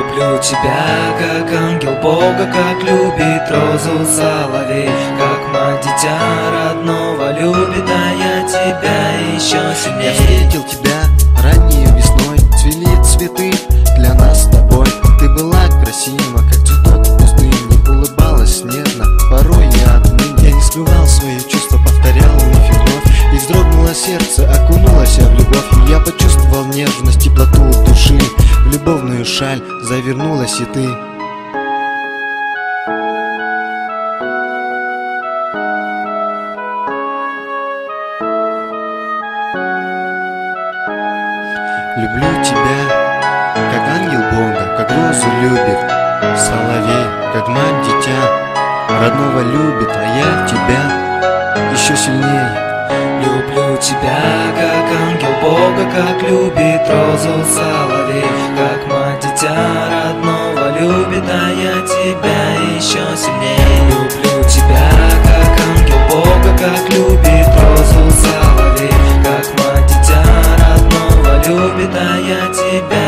Люблю тебя, как ангел Бога, как любит розу соловей, как мать дитя родного любит, а я тебя еще сильнее. Я встретил тебя ранней весной, цвели цветы для нас с тобой. Ты была красива, как цветок в пустыне, улыбалась нежно, порой я отныне. Я не скрывал свои чувства, повторял вновь и вновь, и вздрогнуло сердце, окунулось в любовь. И я почувствовал нежность, теплоту души, в любовную шаль завернулась и ты. Люблю тебя, как ангел Бога, как розу любит соловей, как мать дитя родного любит, а я тебя еще сильнее. Люблю тебя, как ангел Бога, как любит розу соловей, как мать дитя родного любит, а я тебя еще сильнее. Люблю тебя, как ангел Бога, как любит розу соловей, как мать дитя родного любит, а я тебя